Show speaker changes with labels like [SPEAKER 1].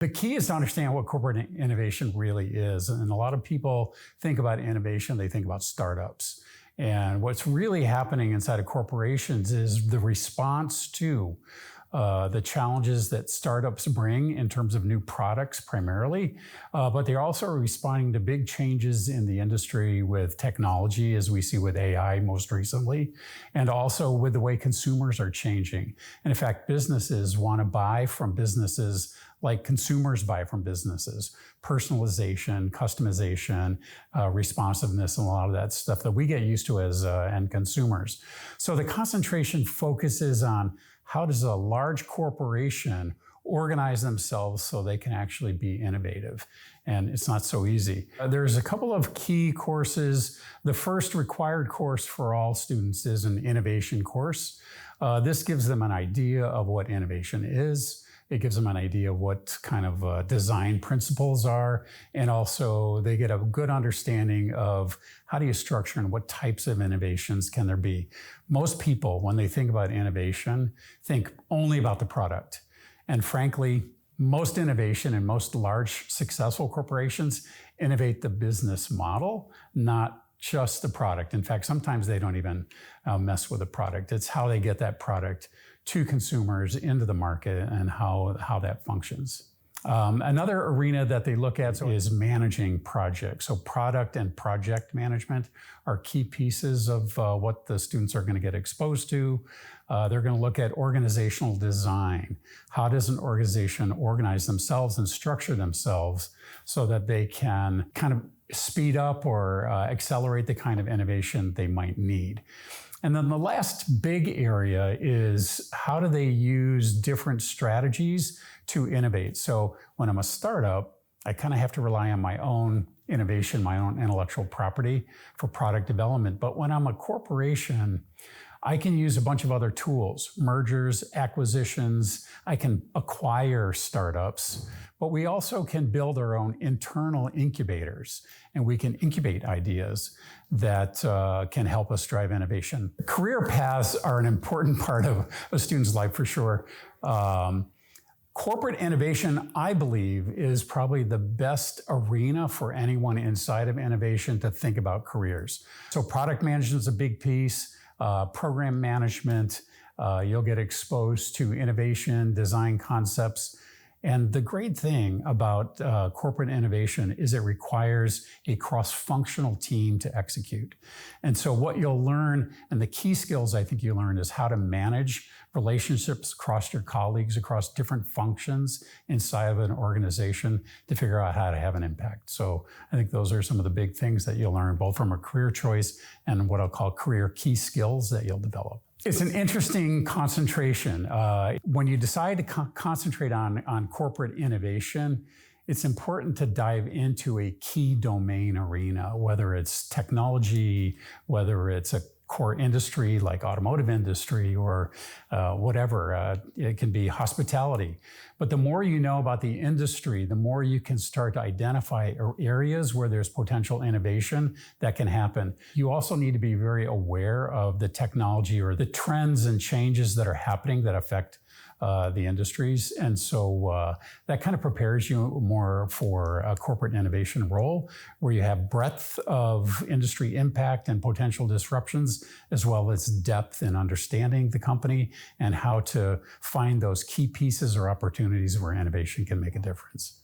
[SPEAKER 1] The key is to understand what corporate innovation really is. And a lot of people think about innovation, they think about startups. And what's really happening inside of corporations is the response to the challenges that startups bring in terms of new products primarily, but they're also responding to big changes in the industry with technology, as we see with AI most recently, and also with the way consumers are changing. And in fact, businesses want to buy from businesses like consumers buy from businesses. Personalization, customization, responsiveness, and a lot of that stuff that we get used to as end consumers. So the concentration focuses on how does a large corporation organize themselves so they can actually be innovative. And it's not so easy. There's a couple of key courses. The first required course for all students is an innovation course. This gives them an idea of what innovation is. It gives them an idea of what kind of design principles are. And also they get a good understanding of how do you structure and what types of innovations can there be. Most people, when they think about innovation, think only about the product. And frankly, most innovation and most large successful corporations innovate the business model, not just the product. In fact, sometimes they don't even mess with the product. It's how they get that product to consumers into the market and how that functions. Another arena that they look at is managing projects. So product and project management are key pieces of what the students are going to get exposed to. They're going to look at organizational design. How does an organization organize themselves and structure themselves so that they can kind of speed up or accelerate the kind of innovation they might need. And then the last big area is how do they use different strategies to innovate? So when I'm a startup, I kind of have to rely on my own innovation, my own intellectual property for product development. But when I'm a corporation, I can use a bunch of other tools, mergers, acquisitions. I can acquire startups, but we also can build our own internal incubators, and we can incubate ideas that can help us drive innovation. Career paths are an important part of a student's life for sure. Corporate innovation, I believe, is probably the best arena for anyone inside of innovation to think about careers. So product management is a big piece. Program management, you'll get exposed to innovation, design concepts. And the great thing about corporate innovation is it requires a cross-functional team to execute. And so what you'll learn, and the key skills I think you learn, is how to manage relationships across your colleagues, across different functions inside of an organization to figure out how to have an impact. So I think those are some of the big things that you'll learn, both from a career choice and what I'll call career key skills that you'll develop. It's an interesting concentration. When you decide to concentrate on corporate innovation, it's important to dive into a key domain arena, whether it's technology, whether it's a core industry like automotive industry or whatever. It can be hospitality. But the more you know about the industry, the more you can start to identify areas where there's potential innovation that can happen. You also need to be very aware of the technology or the trends and changes that are happening that affect the industries. And so that kind of prepares you more for a corporate innovation role where you have breadth of industry impact and potential disruptions, as well as depth in understanding the company and how to find those key pieces or opportunities where innovation can make a difference.